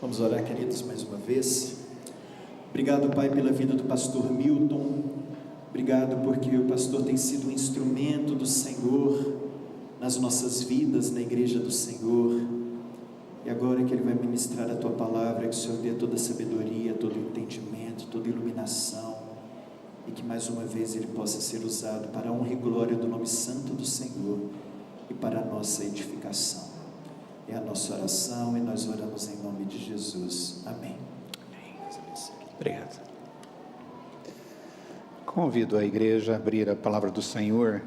Vamos orar, queridos, mais uma vez. Obrigado, Pai, pela vida do pastor Milton. Obrigado porque o pastor tem sido um instrumento do Senhor nas nossas vidas, na igreja do Senhor. E agora que ele vai ministrar a Tua palavra, que o Senhor dê toda a sabedoria, todo o entendimento, toda a iluminação, e que mais uma vez ele possa ser usado para a honra e glória do nome santo do Senhor e para a nossa edificação. É a nossa oração e nós oramos em nome de Jesus. Amém. Obrigado. Convido a igreja a abrir a palavra do Senhor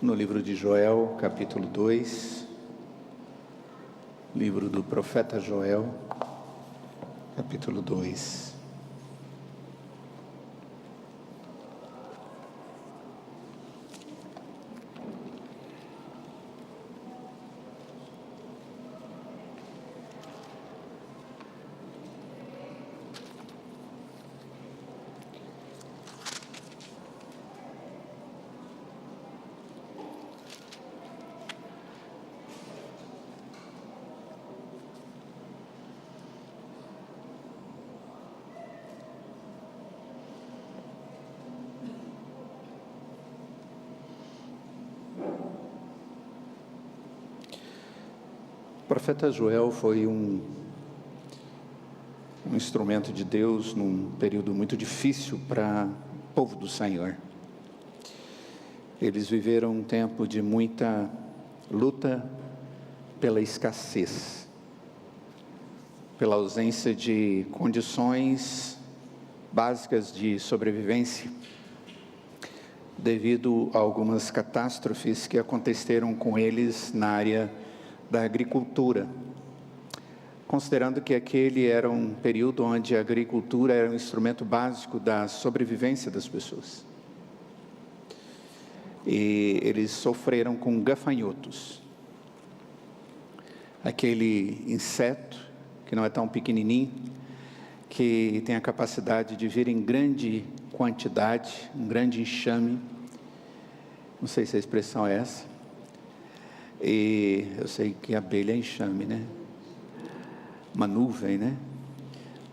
no livro de Joel, capítulo 2. Livro do profeta Joel, capítulo 2. O profeta Joel foi um instrumento de Deus num período muito difícil para o povo do Senhor. Eles viveram um tempo de muita luta pela escassez, pela ausência de condições básicas de sobrevivência, devido a algumas catástrofes que aconteceram com eles na área da agricultura, considerando que aquele era um período onde a agricultura era um instrumento básico da sobrevivência das pessoas. E eles sofreram com gafanhotos, aquele inseto que não é tão pequenininho, que tem a capacidade de vir em grande quantidade, um grande enxame. Não sei se a expressão é essa. E eu sei que abelha é enxame, né? Uma nuvem, né?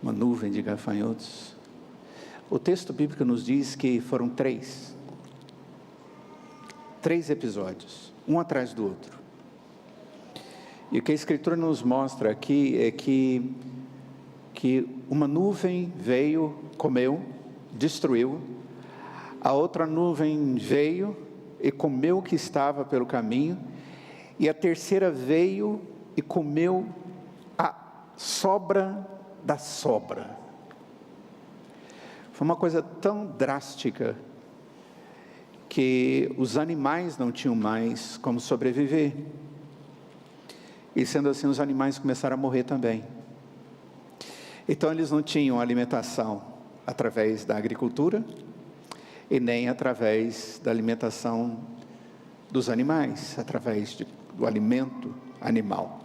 Uma nuvem de gafanhotos. O texto bíblico nos diz que foram três episódios, um atrás do outro. E o que a Escritura nos mostra aqui é que uma nuvem veio, comeu, destruiu. A outra nuvem veio e comeu o que estava pelo caminho. E a terceira veio e comeu a sobra da sobra. Foi uma coisa tão drástica que os animais não tinham mais como sobreviver. E sendo assim, os animais começaram a morrer também. Então eles não tinham alimentação através da agricultura e nem através da alimentação dos animais, através do alimento animal.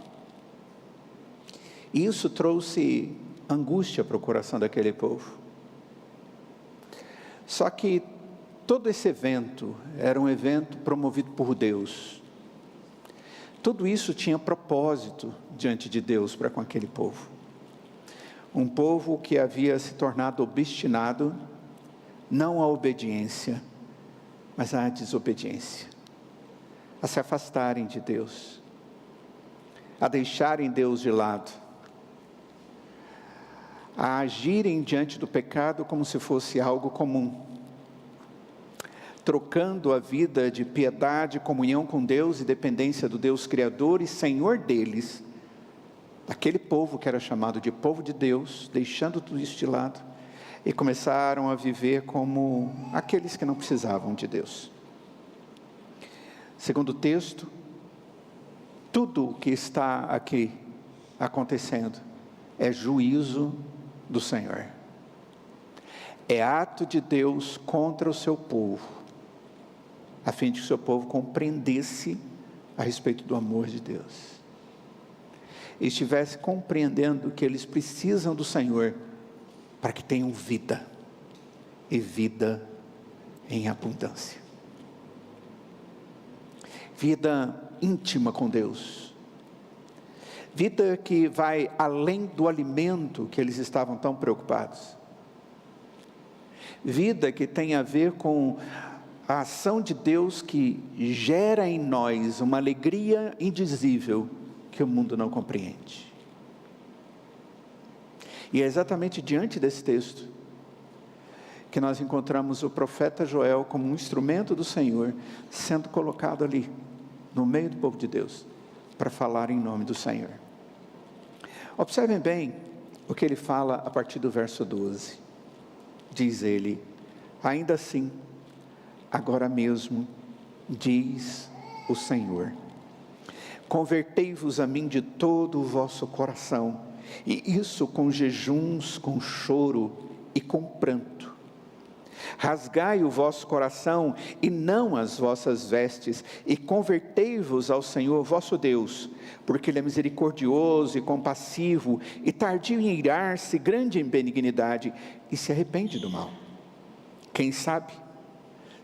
E isso trouxe angústia para o coração daquele povo. Só que todo esse evento era um evento promovido por Deus. Tudo isso tinha propósito diante de Deus para com aquele povo. Um povo que havia se tornado obstinado, não à obediência, mas à desobediência. A se afastarem de Deus, a deixarem Deus de lado, a agirem diante do pecado como se fosse algo comum, trocando a vida de piedade, comunhão com Deus e dependência do Deus Criador e Senhor deles, aquele povo que era chamado de povo de Deus, deixando tudo isso de lado, e começaram a viver como aqueles que não precisavam de Deus. Segundo o texto, tudo o que está aqui acontecendo é juízo do Senhor. É ato de Deus contra o seu povo, a fim de que o seu povo compreendesse a respeito do amor de Deus. E estivesse compreendendo que eles precisam do Senhor para que tenham vida, e vida em abundância. Vida íntima com Deus, vida que vai além do alimento que eles estavam tão preocupados, vida que tem a ver com a ação de Deus que gera em nós uma alegria indizível que o mundo não compreende. E é exatamente diante desse texto que nós encontramos o profeta Joel como um instrumento do Senhor, sendo colocado ali, no meio do povo de Deus, para falar em nome do Senhor. Observem bem o que ele fala a partir do verso 12. Diz ele: ainda assim, agora mesmo, diz o Senhor, convertei-vos a mim de todo o vosso coração, e isso com jejuns, com choro e com pranto. Rasgai o vosso coração e não as vossas vestes, e convertei-vos ao Senhor vosso Deus, porque Ele é misericordioso e compassivo, e tardio em irar-se, grande em benignidade, e se arrepende do mal. Quem sabe,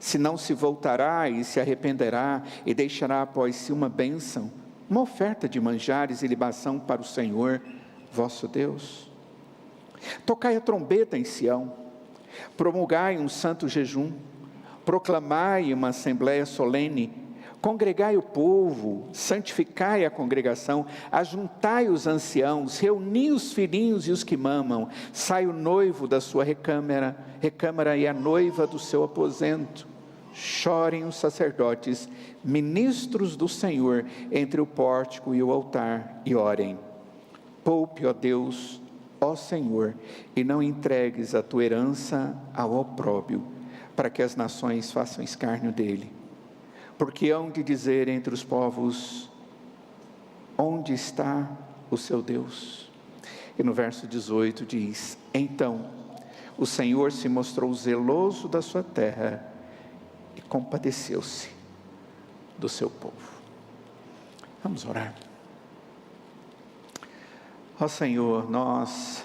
se não se voltará e se arrependerá, e deixará após si uma bênção, uma oferta de manjares e libação para o Senhor vosso Deus. Tocai a trombeta em Sião, promulgai um santo jejum, proclamai uma assembleia solene, congregai o povo, santificai a congregação, ajuntai os anciãos, reuni os filhinhos e os que mamam, sai o noivo da sua recâmara e a noiva do seu aposento. Chorem os sacerdotes, ministros do Senhor, entre o pórtico e o altar, e orem. Poupe, ó Deus, ó Senhor, e não entregues a tua herança ao opróbio, para que as nações façam escárnio dele. Porque hão de dizer entre os povos: onde está o seu Deus? E no verso 18 diz: então o Senhor se mostrou zeloso da sua terra e compadeceu-se do seu povo. Vamos orar. Ó Senhor, nós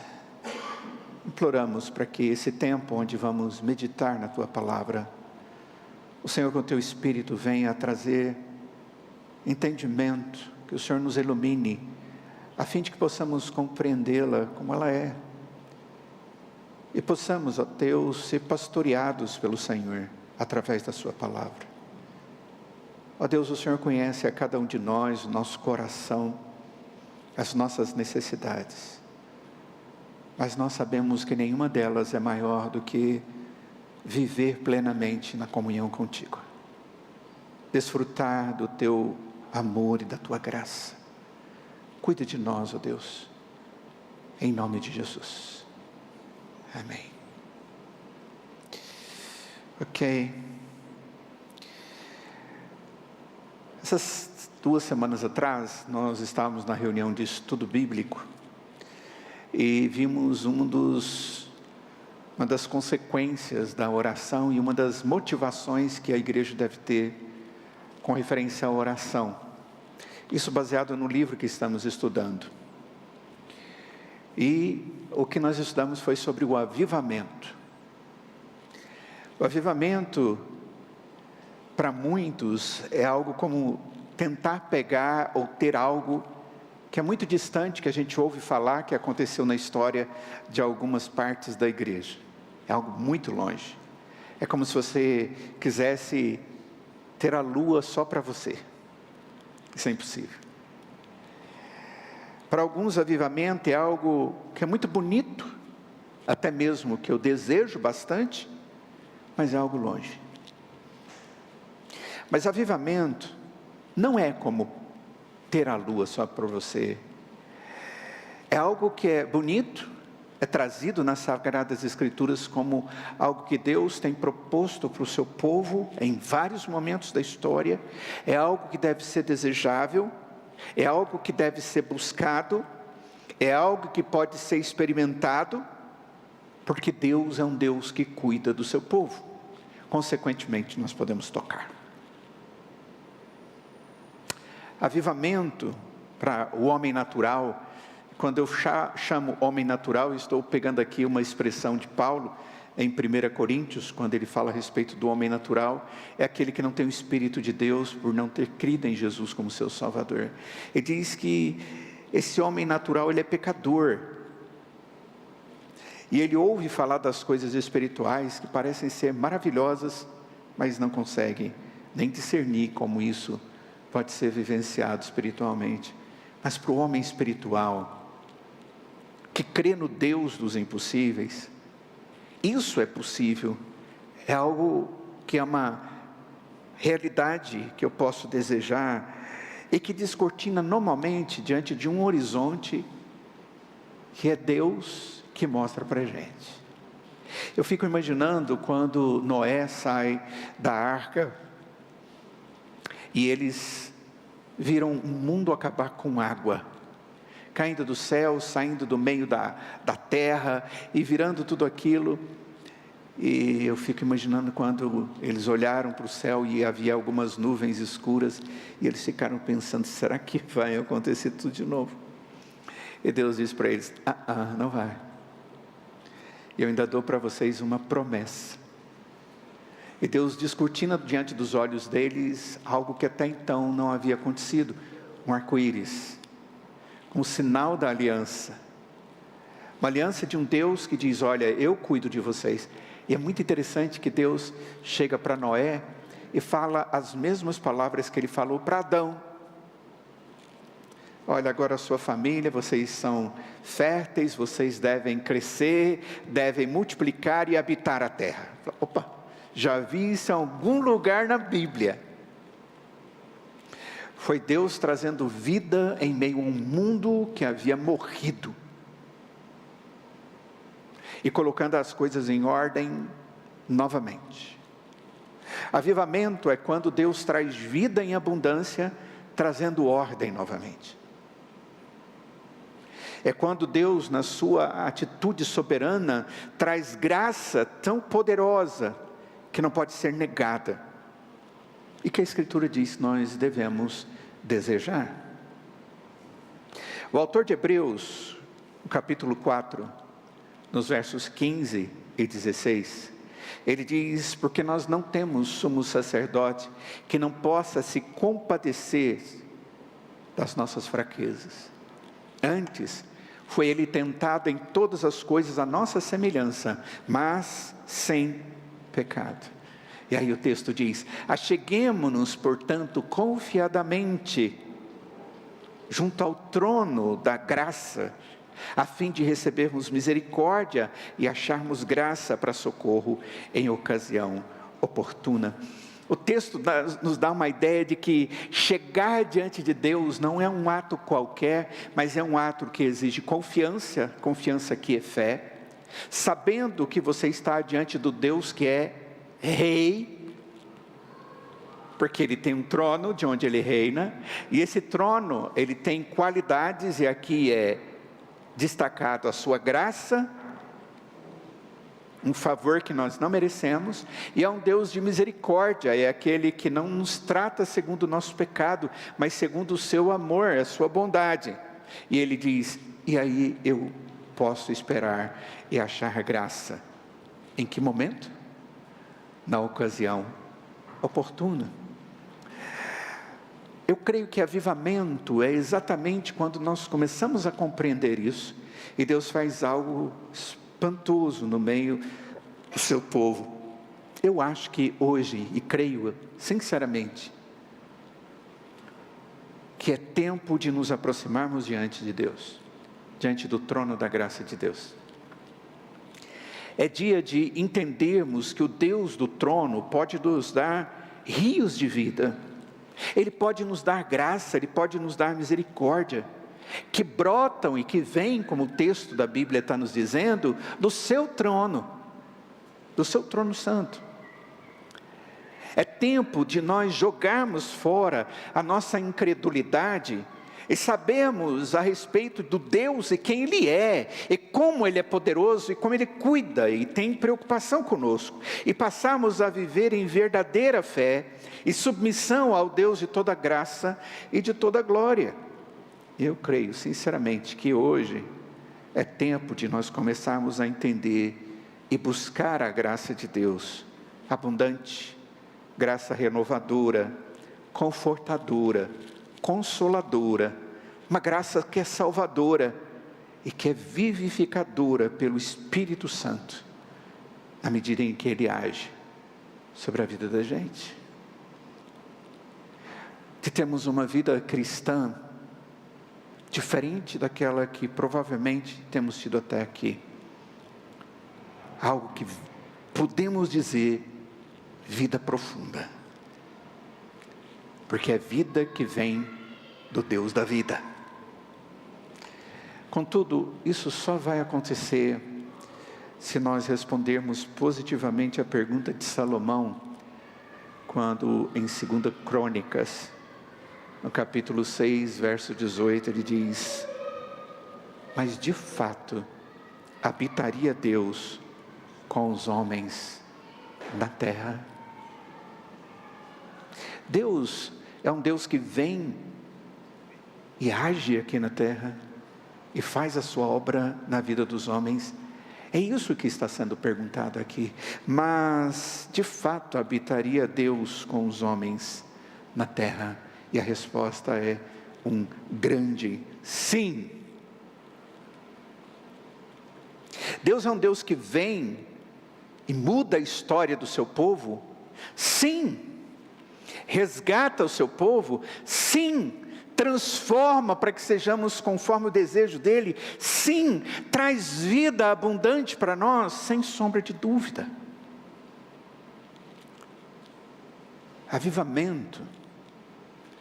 imploramos para que esse tempo onde vamos meditar na Tua Palavra, o Senhor com o Teu Espírito venha a trazer entendimento, que o Senhor nos ilumine, a fim de que possamos compreendê-la como ela é, e possamos, ó Deus, ser pastoreados pelo Senhor, através da Sua Palavra. Ó Deus, o Senhor conhece a cada um de nós, o nosso coração, as nossas necessidades, mas nós sabemos que nenhuma delas é maior do que viver plenamente na comunhão contigo, desfrutar do teu amor e da tua graça. Cuida de nós, ó Deus, em nome de Jesus, amém. Ok, essas 2 semanas atrás, nós estávamos na reunião de estudo bíblico e vimos uma das consequências da oração e uma das motivações que a igreja deve ter com referência à oração. Isso baseado no livro que estamos estudando. E o que nós estudamos foi sobre o avivamento. O avivamento, para muitos, é algo como tentar pegar ou ter algo que é muito distante, que a gente ouve falar que aconteceu na história de algumas partes da igreja. É algo muito longe. É como se você quisesse ter a lua só para você. Isso é impossível. Para alguns, avivamento é algo que é muito bonito, até mesmo que eu desejo bastante, mas é algo longe. Mas avivamento não é como ter a lua só para você. É algo que é bonito, é trazido nas Sagradas Escrituras como algo que Deus tem proposto para o seu povo em vários momentos da história. É algo que deve ser desejável, é algo que deve ser buscado, é algo que pode ser experimentado, porque Deus é um Deus que cuida do seu povo. Consequentemente, nós podemos tocar. Avivamento para o homem natural, quando eu chamo homem natural, estou pegando aqui uma expressão de Paulo, em 1 Coríntios, quando ele fala a respeito do homem natural, é aquele que não tem o Espírito de Deus, por não ter crido em Jesus como seu Salvador. Ele diz que esse homem natural, ele é pecador. E ele ouve falar das coisas espirituais que parecem ser maravilhosas, mas não consegue nem discernir como isso pode ser vivenciado espiritualmente. Mas para o homem espiritual, que crê no Deus dos impossíveis, isso é possível. É algo que é uma realidade que eu posso desejar e que descortina normalmente diante de um horizonte que é Deus que mostra para a gente. Eu fico imaginando quando Noé sai da arca e eles viram o mundo acabar com água, caindo do céu, saindo do meio da terra e virando tudo aquilo. E eu fico imaginando quando eles olharam para o céu e havia algumas nuvens escuras e eles ficaram pensando, será que vai acontecer tudo de novo? E Deus disse para eles, não vai. Eu ainda dou para vocês uma promessa. E Deus descortina diante dos olhos deles algo que até então não havia acontecido, um arco-íris, um sinal da aliança, uma aliança de um Deus que diz, olha, eu cuido de vocês. E é muito interessante que Deus chega para Noé e fala as mesmas palavras que ele falou para Adão. Olha, agora a sua família, vocês são férteis, vocês devem crescer, devem multiplicar e habitar a terra. Opa, já vi isso em algum lugar na Bíblia. Foi Deus trazendo vida em meio a um mundo que havia morrido. E colocando as coisas em ordem novamente. Avivamento é quando Deus traz vida em abundância, trazendo ordem novamente. É quando Deus, na sua atitude soberana, traz graça tão poderosa, que não pode ser negada. E que a Escritura diz, nós devemos desejar. O autor de Hebreus, no capítulo 4, nos versos 15 e 16, ele diz, porque nós não temos sumo sacerdote que não possa se compadecer das nossas fraquezas. Antes, foi ele tentado em todas as coisas à nossa semelhança, mas sem pecado. E aí o texto diz, acheguemo-nos, portanto, confiadamente, junto ao trono da graça, a fim de recebermos misericórdia e acharmos graça para socorro em ocasião oportuna. O texto nos dá uma ideia de que chegar diante de Deus não é um ato qualquer, mas é um ato que exige confiança, confiança que é fé, sabendo que você está diante do Deus que é Rei, porque Ele tem um trono de onde Ele reina, e esse trono, Ele tem qualidades, e aqui é destacado a sua graça, um favor que nós não merecemos, e é um Deus de misericórdia, é aquele que não nos trata segundo o nosso pecado, mas segundo o seu amor, a sua bondade. E Ele diz, e aí eu posso esperar e achar graça. Em que momento? Na ocasião oportuna. Eu creio que avivamento é exatamente quando nós começamos a compreender isso, e Deus faz algo espantoso no meio do seu povo. Eu acho que hoje, e creio sinceramente, que é tempo de nos aproximarmos diante de Deus, diante do trono da graça de Deus. É dia de entendermos que o Deus do trono pode nos dar rios de vida, Ele pode nos dar graça, Ele pode nos dar misericórdia, que brotam e que vêm, como o texto da Bíblia está nos dizendo, do seu trono santo. É tempo de nós jogarmos fora a nossa incredulidade e sabermos a respeito do Deus e quem Ele é, e como Ele é poderoso, e como Ele cuida e tem preocupação conosco, e passarmos a viver em verdadeira fé e submissão ao Deus de toda graça e de toda glória. Eu creio sinceramente que hoje é tempo de nós começarmos a entender e buscar a graça de Deus, abundante, graça renovadora, confortadora, consoladora, uma graça que é salvadora e que é vivificadora pelo Espírito Santo, na medida em que Ele age sobre a vida da gente. Que temos uma vida cristã diferente daquela que provavelmente temos tido até aqui. Algo que podemos dizer vida profunda, porque é vida que vem do Deus da vida. Contudo, isso só vai acontecer se nós respondermos positivamente a pergunta de Salomão, quando em 2 Crônicas, no capítulo 6, verso 18, ele diz: mas de fato, habitaria Deus com os homens na terra? Deus é um Deus que vem e age aqui na terra, e faz a sua obra na vida dos homens. É isso que está sendo perguntado aqui. Mas, de fato, habitaria Deus com os homens na terra? E a resposta é um grande sim. Deus é um Deus que vem e muda a história do seu povo? Sim. Resgata o seu povo? Sim. Transforma para que sejamos conforme o desejo dEle? Sim. Traz vida abundante para nós? Sem sombra de dúvida. Avivamento,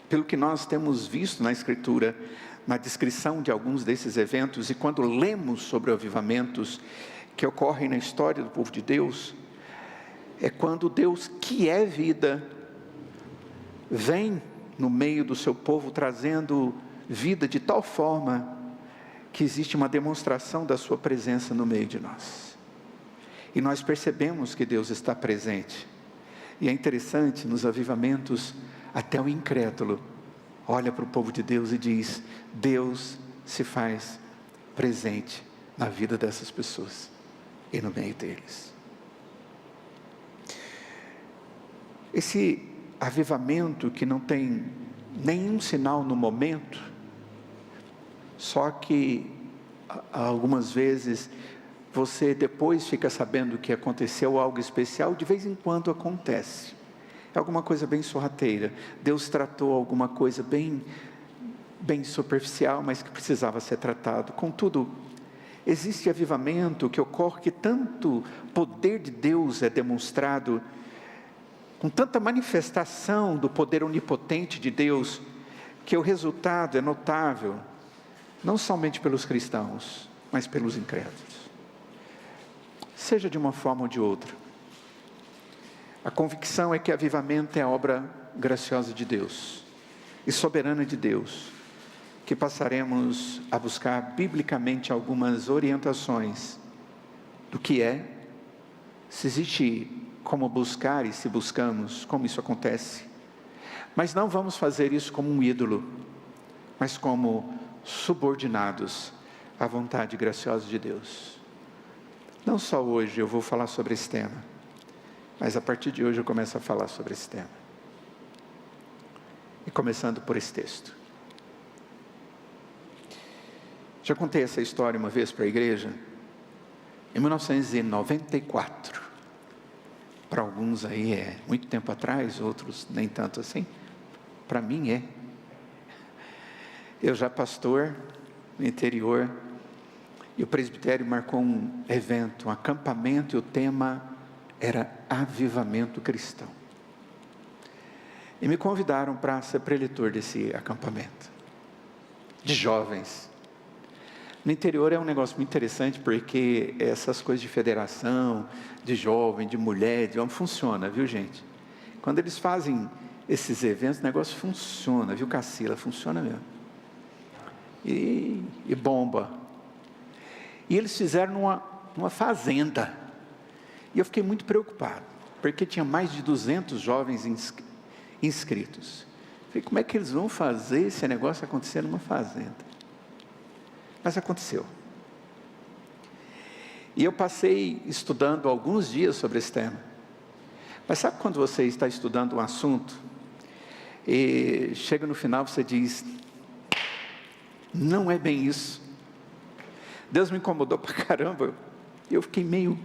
pelo que nós temos visto na Escritura, na descrição de alguns desses eventos, e quando lemos sobre avivamentos que ocorrem na história do povo de Deus, é quando Deus, que é vida, vem no meio do seu povo, trazendo vida de tal forma que existe uma demonstração da sua presença no meio de nós. E nós percebemos que Deus está presente. E é interessante, nos avivamentos, até o incrédulo olha para o povo de Deus e diz: Deus se faz presente na vida dessas pessoas e no meio deles. Esse avivamento que não tem nenhum sinal no momento, só que algumas vezes você depois fica sabendo que aconteceu algo especial, de vez em quando acontece. É alguma coisa bem sorrateira. Deus tratou alguma coisa bem superficial, mas que precisava ser tratado. Contudo, existe avivamento que ocorre que tanto poder de Deus é demonstrado, com tanta manifestação do poder onipotente de Deus, que o resultado é notável, não somente pelos cristãos, mas pelos incrédulos. Seja de uma forma ou de outra, a convicção é que avivamento é a obra graciosa de Deus e soberana de Deus, que passaremos a buscar biblicamente algumas orientações do que é, se existe como buscar e se buscamos, como isso acontece. Mas não vamos fazer isso como um ídolo, mas como subordinados à vontade graciosa de Deus. Não só hoje eu vou falar sobre esse tema, mas a partir de hoje eu começo a falar sobre esse tema. E começando por esse texto. Já contei essa história uma vez para a igreja, em 1994. Para alguns aí é muito tempo atrás, outros nem tanto assim. Para mim é. Eu já pastor no interior, e o presbitério marcou um evento, um acampamento, e o tema era avivamento cristão. E me convidaram para ser preletor desse acampamento, de jovens. No interior é um negócio muito interessante, porque essas coisas de federação, de jovem, de mulher, de homem, funciona, viu gente? Quando eles fazem esses eventos, o negócio funciona, viu Cacila? Funciona mesmo. E bomba. E eles fizeram numa fazenda. E eu fiquei muito preocupado, porque tinha mais de 200 jovens inscritos. Falei, como é que eles vão fazer esse negócio acontecer numa fazenda? Mas aconteceu. E eu passei estudando alguns dias sobre esse tema. Mas sabe quando você está estudando um assunto, e chega no final você diz: Não é bem isso. Deus me incomodou pra caramba. Eu fiquei meio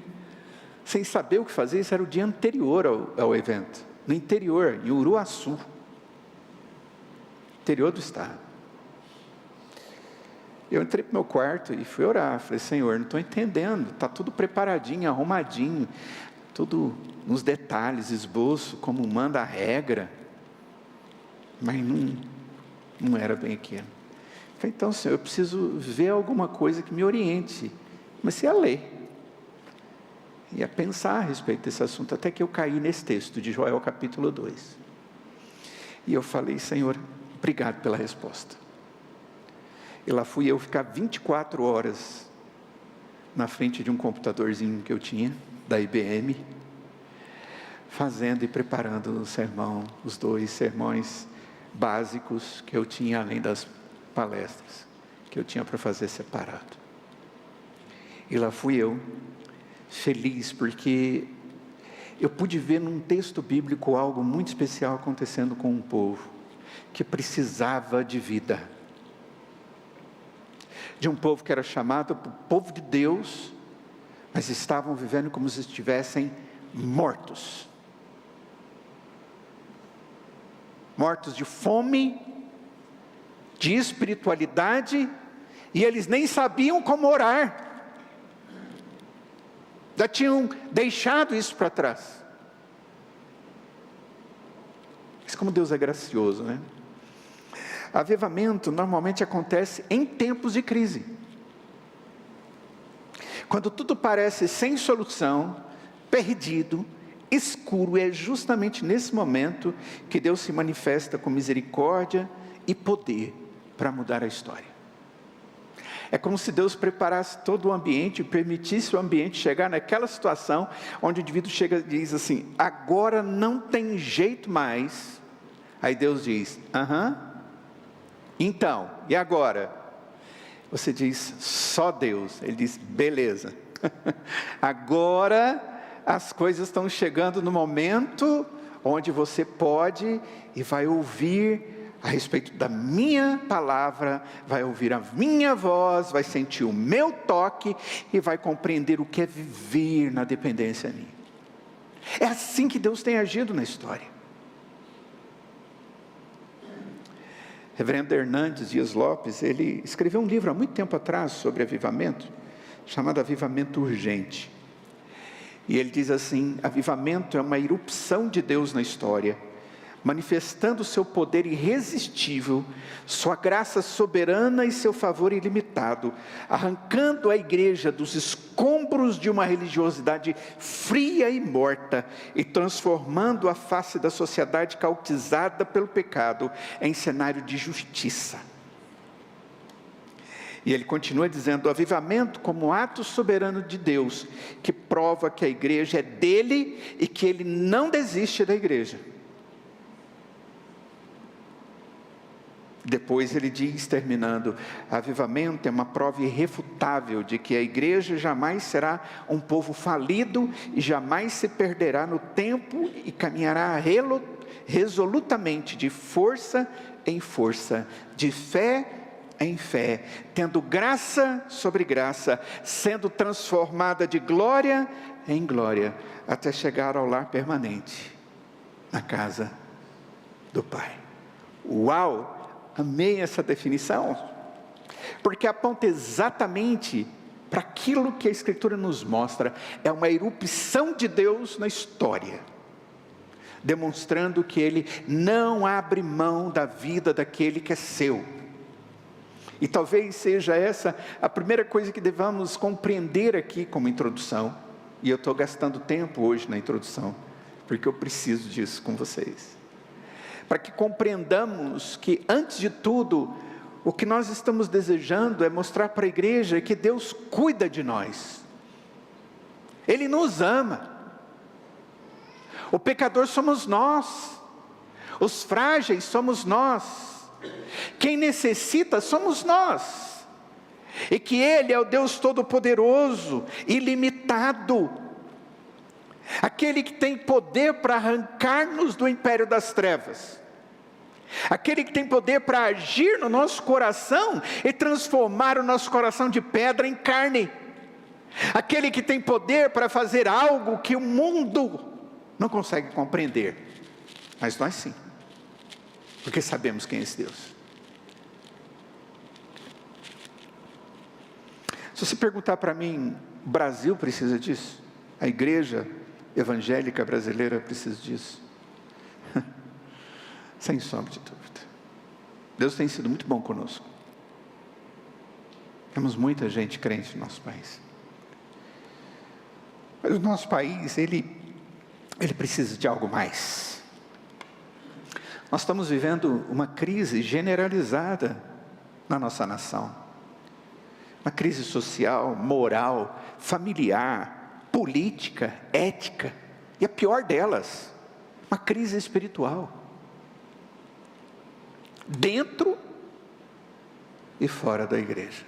sem saber o que fazer. Isso era o dia anterior ao evento. No interior, em Uruaçu. Interior do estado. Eu entrei para o meu quarto e fui orar. Falei, Senhor, não estou entendendo. Está tudo preparadinho, arrumadinho. Tudo nos detalhes, esboço, como manda a regra. Mas não era bem aquilo. Falei, então, Senhor, eu preciso ver alguma coisa que me oriente. Comecei a ler. E a pensar a respeito desse assunto, até que eu caí nesse texto de Joel capítulo 2. E eu falei, Senhor, obrigado pela resposta. E lá fui eu ficar 24 horas na frente de um computadorzinho que eu tinha, da IBM, fazendo e preparando o sermão, os 2 sermões básicos que eu tinha, além das palestras, que eu tinha para fazer separado. E lá fui eu, feliz, porque eu pude ver num texto bíblico algo muito especial acontecendo com um povo, que precisava de vida. De um povo que era chamado por povo de Deus, mas estavam vivendo como se estivessem mortos. Mortos de fome, de espiritualidade, e eles nem sabiam como orar. Já tinham deixado isso para trás. Mas como Deus é gracioso, né? Avivamento normalmente acontece em tempos de crise. Quando tudo parece sem solução, perdido, escuro, é justamente nesse momento que Deus se manifesta com misericórdia e poder para mudar a história. É como se Deus preparasse todo o ambiente e permitisse o ambiente chegar naquela situação onde o indivíduo chega e diz assim, agora não tem jeito mais. Aí Deus diz, então, e agora? Você diz, só Deus. Ele diz, beleza. Agora as coisas estão chegando no momento onde você pode e vai ouvir a respeito da minha palavra, vai ouvir a minha voz, vai sentir o meu toque e vai compreender o que é viver na dependência minha. É assim que Deus tem agido na história. Reverendo Hernandes Dias Lopes, ele escreveu um livro há muito tempo atrás sobre avivamento, chamado Avivamento Urgente. E ele diz assim, avivamento é uma irrupção de Deus na história, manifestando o seu poder irresistível, sua graça soberana e seu favor ilimitado, arrancando a igreja dos escombros de uma religiosidade fria e morta, e transformando a face da sociedade cautizada pelo pecado em cenário de justiça. E ele continua dizendo, o avivamento como ato soberano de Deus, que prova que a igreja é dele e que ele não desiste da igreja. Depois ele diz, terminando, avivamento é uma prova irrefutável de que a igreja jamais será um povo falido e jamais se perderá no tempo e caminhará resolutamente de força em força, de fé em fé, tendo graça sobre graça, sendo transformada de glória em glória, até chegar ao lar permanente, na casa do Pai. Uau! Amei essa definição, porque aponta exatamente para aquilo que a Escritura nos mostra, é uma irrupção de Deus na história, demonstrando que Ele não abre mão da vida daquele que é seu. E talvez seja essa a primeira coisa que devamos compreender aqui como introdução, e eu estou gastando tempo hoje na introdução, porque eu preciso disso com vocês. Para que compreendamos que, antes de tudo, o que nós estamos desejando é mostrar para a igreja que Deus cuida de nós. Ele nos ama. O pecador somos nós. Os frágeis somos nós. Quem necessita somos nós. E que Ele é o Deus Todo-Poderoso, ilimitado. Aquele que tem poder para arrancar-nos do império das trevas aquele que tem poder para agir no nosso coração e transformar o nosso coração de pedra em carne, aquele que tem poder para fazer algo que o mundo não consegue compreender, mas nós sim, porque sabemos quem é esse Deus. Se você perguntar para mim, o Brasil precisa disso? A igreja evangélica brasileira precisa disso? Sem sombra de dúvida. Deus tem sido muito bom conosco. Temos muita gente crente no nosso país. Mas o nosso país, ele precisa de algo mais. Nós estamos vivendo uma crise generalizada na nossa nação. Uma crise social, moral, familiar, política, ética. E a pior delas, uma crise espiritual. Dentro e fora da igreja.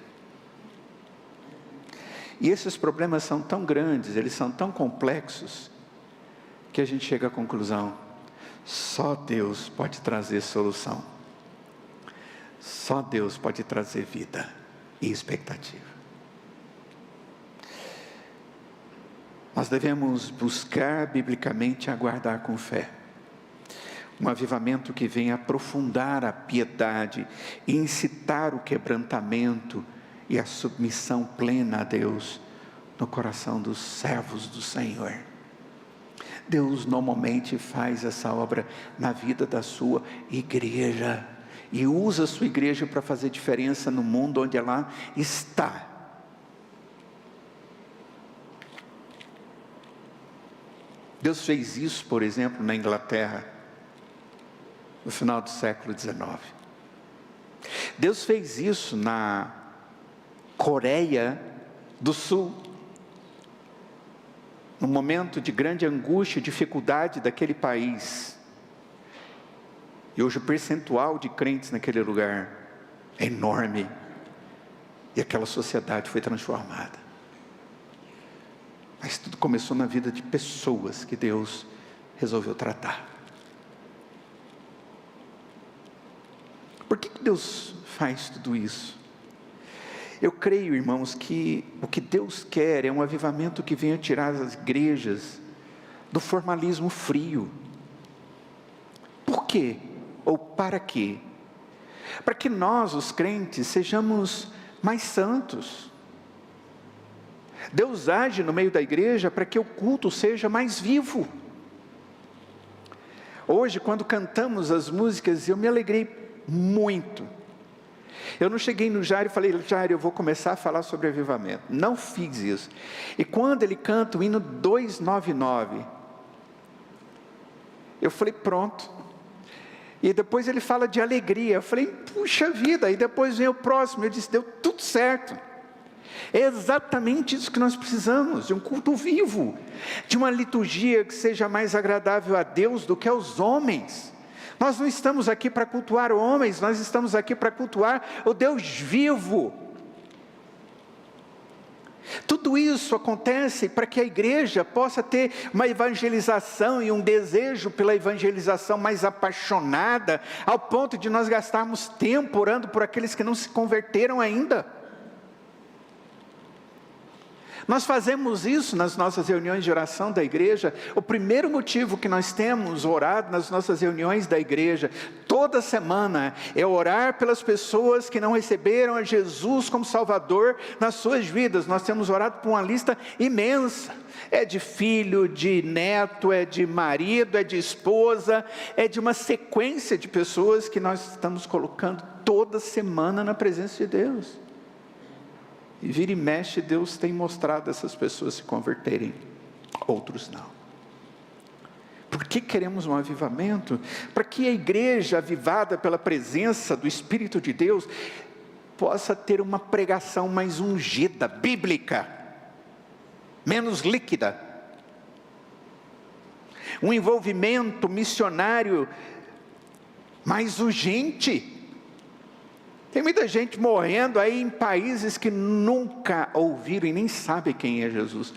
E esses problemas são tão grandes, eles são tão complexos, que a gente chega à conclusão: só Deus pode trazer solução. Só Deus pode trazer vida e expectativa. Nós devemos buscar biblicamente aguardar com fé um avivamento que venha aprofundar a piedade e incitar o quebrantamento e a submissão plena a Deus no coração dos servos do Senhor. Deus normalmente faz essa obra na vida da sua igreja, e usa a sua igreja para fazer diferença no mundo onde ela está. Deus fez isso, por exemplo, na Inglaterra, no final do século XIX. Deus fez isso na Coreia do Sul, no momento de grande angústia e dificuldade daquele país. E hoje o percentual de crentes naquele lugar é enorme. E aquela sociedade foi transformada. Mas tudo começou na vida de pessoas que Deus resolveu tratar. Por que Deus faz tudo isso? Eu creio, irmãos, que o que Deus quer é um avivamento que venha tirar as igrejas do formalismo frio. Por quê? Ou para quê? Para que nós, os crentes, sejamos mais santos. Deus age no meio da igreja para que o culto seja mais vivo. Hoje, quando cantamos as músicas, eu me alegrei muito. Eu não cheguei no Jair e falei: Jair, eu vou começar a falar sobre avivamento. Não fiz isso. E quando ele canta o hino 299, eu falei: pronto. E depois ele fala de alegria. Eu falei: puxa vida. E depois vem o próximo. Eu disse: deu tudo certo. É exatamente isso que nós precisamos, de um culto vivo, de uma liturgia que seja mais agradável a Deus do que aos homens. Nós não estamos aqui para cultuar homens, nós estamos aqui para cultuar o Deus vivo. Tudo isso acontece para que a igreja possa ter uma evangelização e um desejo pela evangelização mais apaixonada, ao ponto de nós gastarmos tempo orando por aqueles que não se converteram ainda. Nós fazemos isso nas nossas reuniões de oração da igreja. O primeiro motivo que nós temos orado nas nossas reuniões da igreja, toda semana, é orar pelas pessoas que não receberam a Jesus como Salvador nas suas vidas. Nós temos orado por uma lista imensa. É de filho, de neto, é de marido, é de esposa, é de uma sequência de pessoas que nós estamos colocando toda semana na presença de Deus. E vira e mexe, Deus tem mostrado essas pessoas se converterem, outros não. Por que queremos um avivamento? Para que a igreja, avivada pela presença do Espírito de Deus, possa ter uma pregação mais ungida, bíblica, menos líquida. Um envolvimento missionário mais urgente. Tem muita gente morrendo aí em países que nunca ouviram e nem sabem quem é Jesus.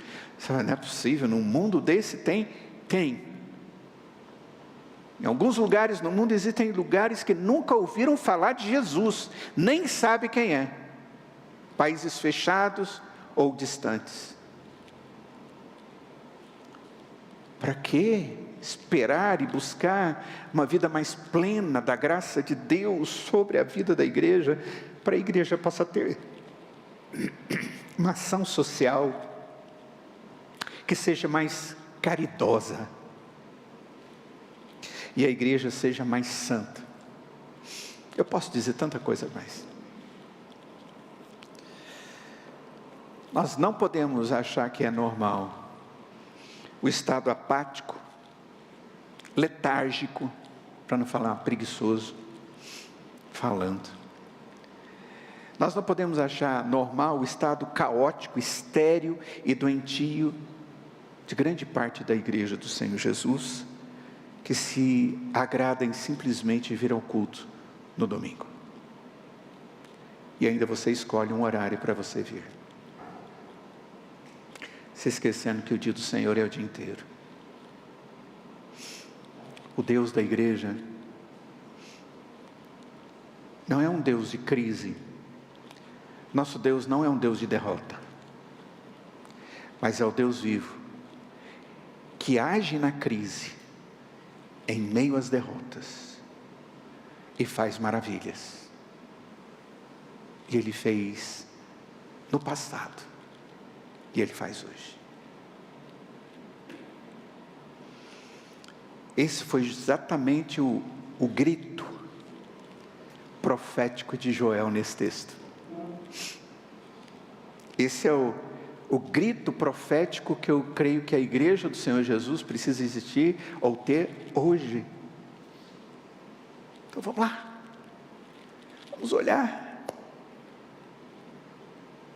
Não é possível, num mundo desse tem. Em alguns lugares no mundo existem lugares que nunca ouviram falar de Jesus, nem sabe quem é. Países fechados ou distantes. Para que esperar e buscar uma vida mais plena da graça de Deus sobre a vida da igreja, para a igreja possa ter uma ação social que seja mais caridosa e a igreja seja mais santa? Eu posso dizer tanta coisa mais. Nós não podemos achar que é normal o estado apático, letárgico, para não falar preguiçoso, falando. Nós não podemos achar normal o estado caótico, estéril e doentio de grande parte da igreja do Senhor Jesus, que se agrada em simplesmente vir ao culto no domingo. E ainda você escolhe um horário para você vir, se esquecendo que o dia do Senhor é o dia inteiro. O Deus da igreja não é um Deus de crise. Nosso Deus não é um Deus de derrota, mas é o Deus vivo, que age na crise, em meio às derrotas, e faz maravilhas. E Ele fez no passado, e Ele faz hoje. Esse foi exatamente o grito profético de Joel nesse texto. Esse é o grito profético que eu creio que a igreja do Senhor Jesus precisa existir ou ter hoje. Então vamos lá, vamos olhar.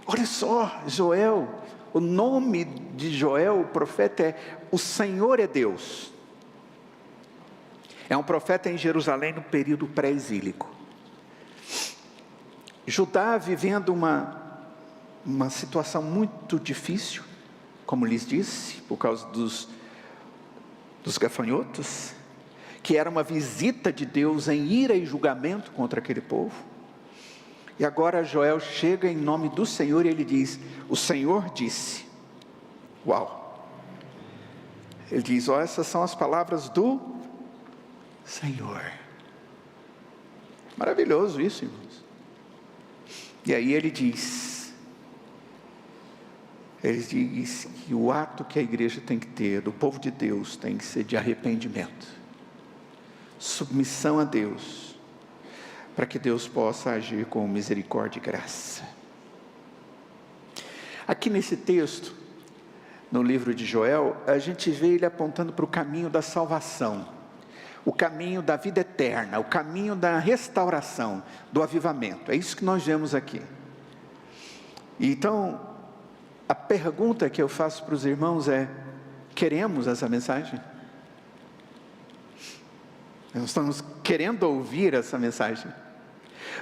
Olha só, Joel, o nome de Joel, o profeta, é o Senhor é Deus. É um profeta em Jerusalém no período pré-exílico. Judá vivendo uma situação muito difícil, como lhes disse, por causa dos gafanhotos, que era uma visita de Deus em ira e julgamento contra aquele povo. E agora Joel chega em nome do Senhor e ele diz: o Senhor disse. Uau! Ele diz: ó, essas são as palavras do Senhor. Maravilhoso isso, irmãos. E aí ele diz que o ato que a igreja tem que ter, do povo de Deus, tem que ser de arrependimento, submissão a Deus, para que Deus possa agir com misericórdia e graça. Aqui nesse texto, no livro de Joel, a gente vê ele apontando para o caminho da salvação, o caminho da vida eterna, o caminho da restauração, do avivamento. É isso que nós vemos aqui. Então, a pergunta que eu faço para os irmãos é: queremos essa mensagem? Nós estamos querendo ouvir essa mensagem?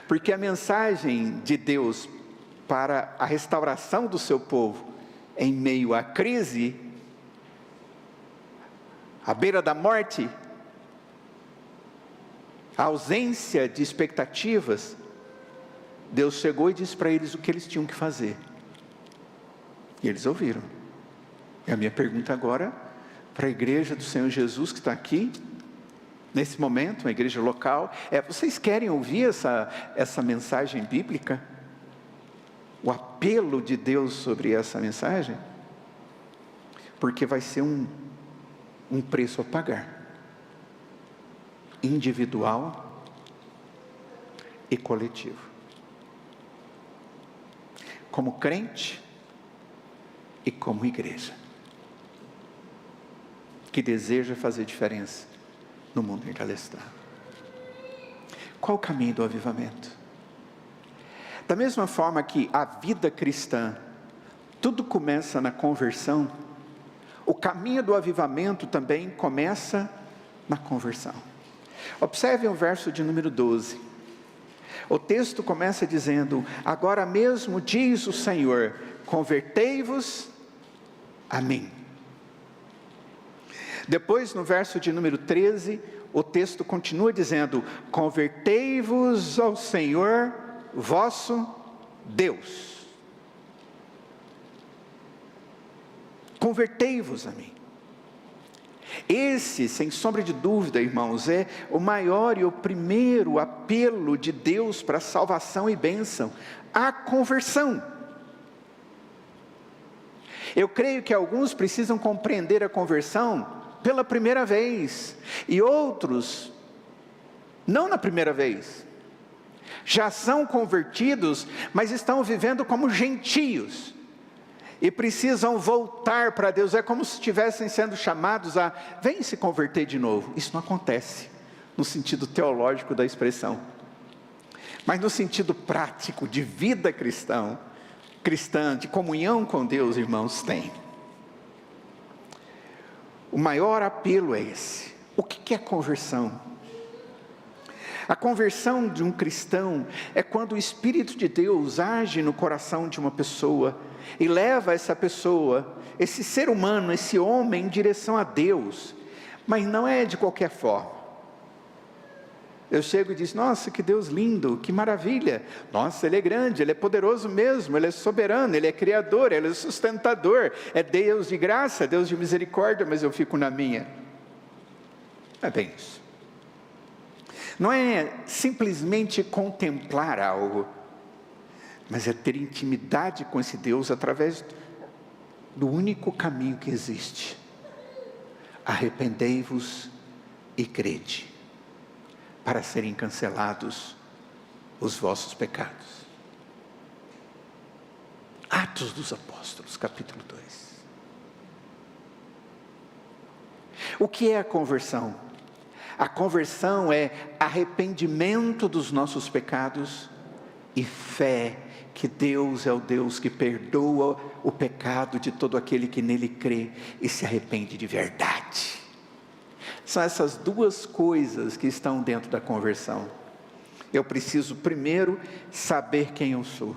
Porque a mensagem de Deus para a restauração do seu povo, em meio à crise, à beira da morte, a ausência de expectativas, Deus chegou e disse para eles o que eles tinham que fazer. E eles ouviram. E a minha pergunta agora, para a igreja do Senhor Jesus que está aqui, nesse momento, uma igreja local, vocês querem ouvir essa mensagem bíblica? O apelo de Deus sobre essa mensagem? Porque vai ser um preço a pagar. Individual e coletivo. Como crente e como igreja, que deseja fazer diferença no mundo em que ela está. Qual o caminho do avivamento? Da mesma forma que a vida cristã, tudo começa na conversão, o caminho do avivamento também começa na conversão. Observe o verso de número 12. O texto começa dizendo: agora mesmo diz o Senhor, convertei-vos a mim. Depois, no verso de número 13, o texto continua dizendo: convertei-vos ao Senhor vosso Deus. Convertei-vos a mim. Esse, sem sombra de dúvida, irmãos, é o maior e o primeiro apelo de Deus para salvação e bênção: a conversão. Eu creio que alguns precisam compreender a conversão pela primeira vez, e outros, não na primeira vez. Já são convertidos, mas estão vivendo como gentios, e precisam voltar para Deus. É como se estivessem sendo chamados a: vem se converter de novo. Isso não acontece no sentido teológico da expressão, mas no sentido prático, de vida cristã, de comunhão com Deus, irmãos, tem. O maior apelo é esse. O que é conversão? A conversão de um cristão é quando o Espírito de Deus age no coração de uma pessoa e leva essa pessoa, esse ser humano, esse homem, em direção a Deus. Mas não é de qualquer forma. Eu chego e digo: nossa, que Deus lindo, que maravilha. Nossa, Ele é grande, Ele é poderoso mesmo, Ele é soberano, Ele é criador, Ele é sustentador. É Deus de graça, Deus de misericórdia, mas eu fico na minha. Não é bem isso. Não é simplesmente contemplar algo, mas é ter intimidade com esse Deus através do único caminho que existe: arrependei-vos e crede, para serem cancelados os vossos pecados. Atos dos Apóstolos, capítulo 2. O que é a conversão? A conversão é arrependimento dos nossos pecados e fé que Deus é o Deus que perdoa o pecado de todo aquele que nele crê e se arrepende de verdade. São essas duas coisas que estão dentro da conversão. Eu preciso primeiro saber quem eu sou.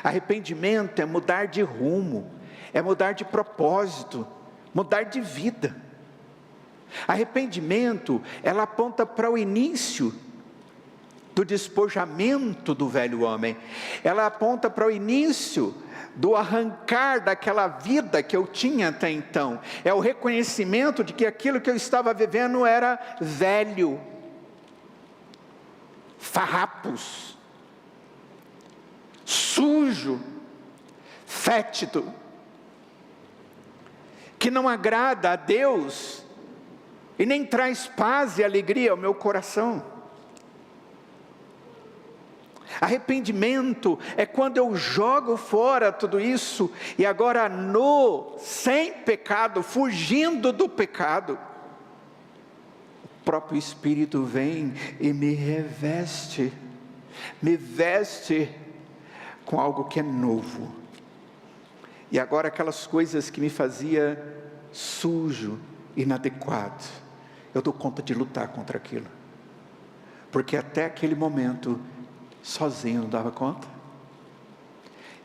Arrependimento é mudar de rumo, é mudar de propósito, mudar de vida. Arrependimento, ela aponta para o início do despojamento do velho homem. Ela aponta para o início do arrancar daquela vida que eu tinha até então. É o reconhecimento de que aquilo que eu estava vivendo era velho, farrapos, sujo, fétido, que não agrada a Deus e nem traz paz e alegria ao meu coração. Arrependimento é quando eu jogo fora tudo isso e agora sem pecado, fugindo do pecado, o próprio Espírito vem e me reveste, me veste com algo que é novo. E agora aquelas coisas que me fazia sujo, inadequado, eu dou conta de lutar contra aquilo, porque até aquele momento sozinho não dava conta.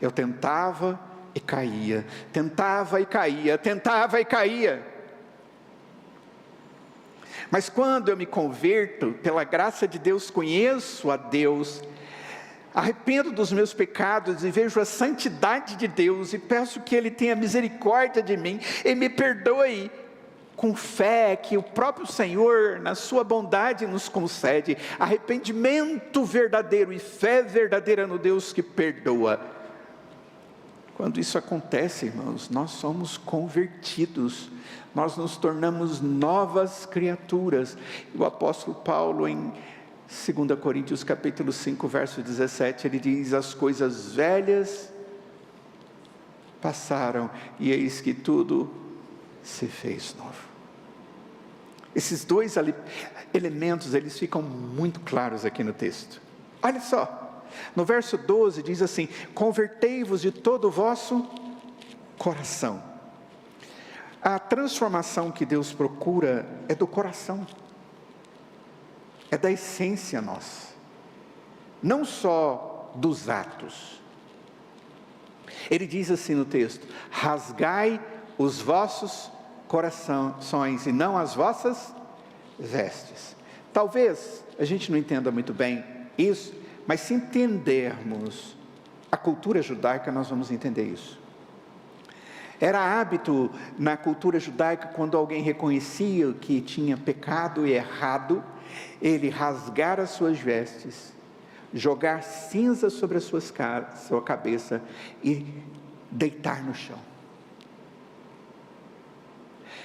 Eu tentava e caía, tentava e caía, tentava e caía. Mas quando eu me converto, pela graça de Deus, conheço a Deus, arrependo dos meus pecados e vejo a santidade de Deus e peço que Ele tenha misericórdia de mim e me perdoe, com fé que o próprio Senhor, na sua bondade, nos concede arrependimento verdadeiro e fé verdadeira no Deus que perdoa. Quando isso acontece, irmãos, nós somos convertidos, nós nos tornamos novas criaturas. E o apóstolo Paulo, em 2 Coríntios capítulo 5, verso 17, ele diz: as coisas velhas passaram e eis que tudo se fez novo. Esses dois elementos, eles ficam muito claros aqui no texto. Olha só, no verso 12 diz assim: convertei-vos de todo o vosso coração. A transformação que Deus procura é do coração, é da essência nossa, não só dos atos. Ele diz assim no texto: rasgai os vossos corações e não as vossas vestes. Talvez a gente não entenda muito bem isso, mas se entendermos a cultura judaica, nós vamos entender isso. Era hábito na cultura judaica, quando alguém reconhecia que tinha pecado e errado, ele rasgar as suas vestes, jogar cinza sobre a sua cabeça e deitar no chão.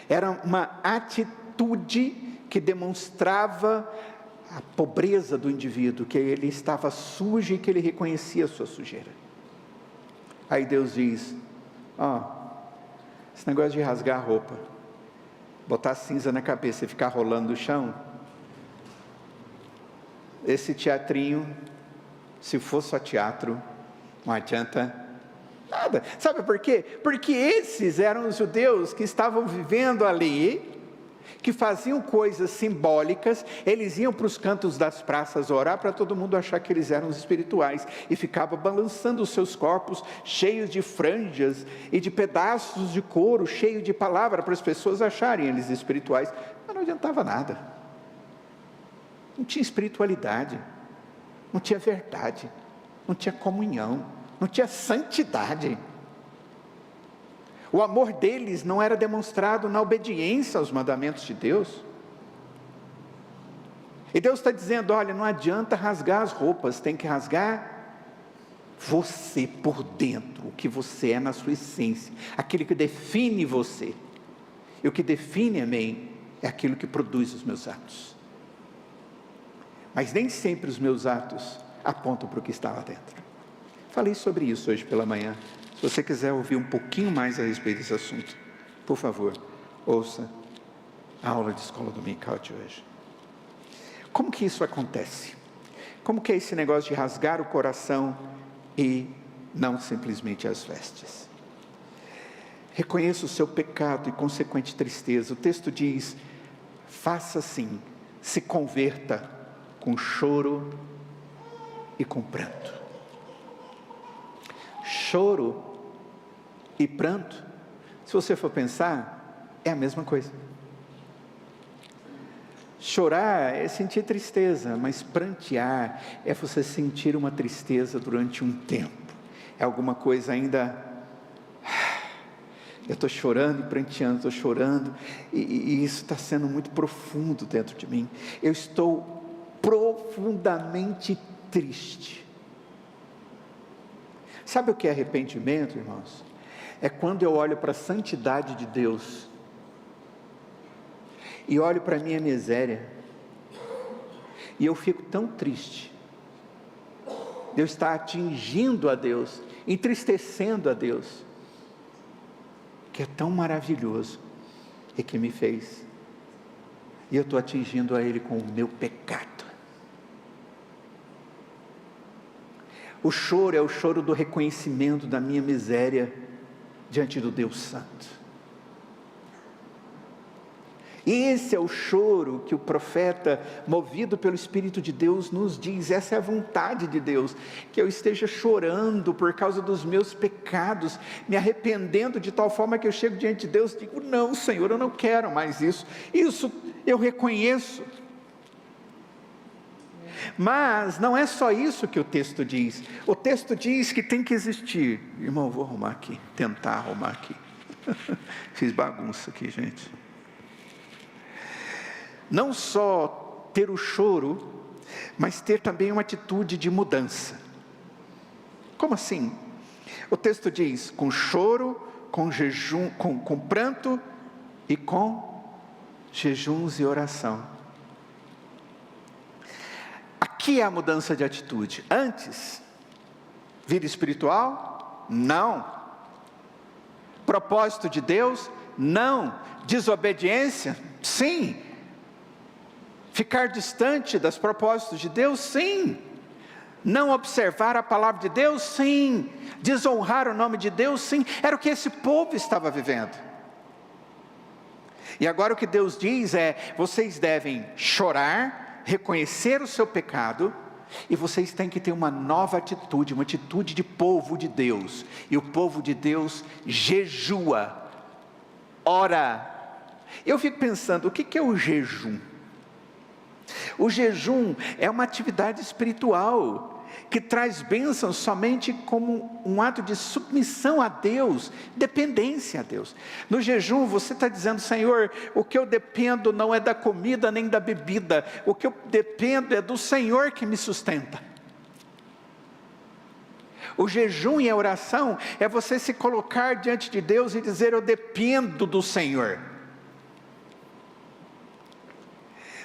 Era uma atitude que demonstrava a pobreza do indivíduo, que ele estava sujo e que ele reconhecia a sua sujeira. Aí Deus diz: esse negócio de rasgar a roupa, botar cinza na cabeça e ficar rolando no chão, esse teatrinho, se for só teatro, não adianta nada. Sabe por quê? Porque esses eram os judeus que estavam vivendo ali, que faziam coisas simbólicas. Eles iam para os cantos das praças orar, para todo mundo achar que eles eram espirituais, e ficavam balançando os seus corpos cheios de franjas e de pedaços de couro, cheio de palavra, para as pessoas acharem eles espirituais. Mas não adiantava nada, não tinha espiritualidade, não tinha verdade, não tinha comunhão, não tinha santidade. O amor deles não era demonstrado na obediência aos mandamentos de Deus. E Deus está dizendo: olha, não adianta rasgar as roupas, tem que rasgar você por dentro, o que você é na sua essência, aquilo que define você. E o que define a mim é aquilo que produz os meus atos. Mas nem sempre os meus atos apontam para o que está lá dentro. Falei sobre isso hoje pela manhã. Se você quiser ouvir um pouquinho mais a respeito desse assunto, por favor, ouça a aula de escola dominical de hoje. Como que isso acontece? Como que é esse negócio de rasgar o coração e não simplesmente as vestes? Reconheça o seu pecado e consequente tristeza. O texto diz: faça assim, se converta com choro e com pranto. Choro e pranto, se você for pensar, é a mesma coisa. Chorar é sentir tristeza, mas prantear é você sentir uma tristeza durante um tempo. É alguma coisa ainda... eu estou chorando e pranteando, estou chorando, e isso está sendo muito profundo dentro de mim. Eu estou profundamente triste. Sabe o que é arrependimento, irmãos? É quando eu olho para a santidade de Deus e olho para a minha miséria e eu fico tão triste. Deus está atingindo a Deus, entristecendo a Deus, que é tão maravilhoso e que me fez, e eu estou atingindo a Ele com o meu pecado. O choro é o choro do reconhecimento da minha miséria diante do Deus Santo. Esse é o choro que o profeta, movido pelo Espírito de Deus, nos diz. Essa é a vontade de Deus, que eu esteja chorando por causa dos meus pecados, me arrependendo de tal forma que eu chego diante de Deus e digo: não, Senhor, eu não quero mais isso eu reconheço. Mas não é só isso que o texto diz. O texto diz que tem que existir. Irmão, vou arrumar aqui, tentar arrumar aqui. Fiz bagunça aqui, gente. Não só ter o choro, mas ter também uma atitude de mudança. Como assim? O texto diz: com choro, com jejum, com pranto e com jejuns e oração. Aqui é a mudança de atitude. Antes, vida espiritual? Não. Propósito de Deus? Não. Desobediência? Sim. Ficar distante dos propósitos de Deus? Sim. Não observar a palavra de Deus? Sim. Desonrar o nome de Deus? Sim. Era o que esse povo estava vivendo. E agora o que Deus diz é: vocês devem chorar, reconhecer o seu pecado, e vocês têm que ter uma nova atitude, uma atitude de povo de Deus. E o povo de Deus jejua, ora. Eu fico pensando, o que é o jejum? O jejum é uma atividade espiritual que traz bênçãos somente como um ato de submissão a Deus, dependência a Deus. No jejum você está dizendo: Senhor, o que eu dependo não é da comida nem da bebida, o que eu dependo é do Senhor que me sustenta. O jejum e a oração é você se colocar diante de Deus e dizer: eu dependo do Senhor.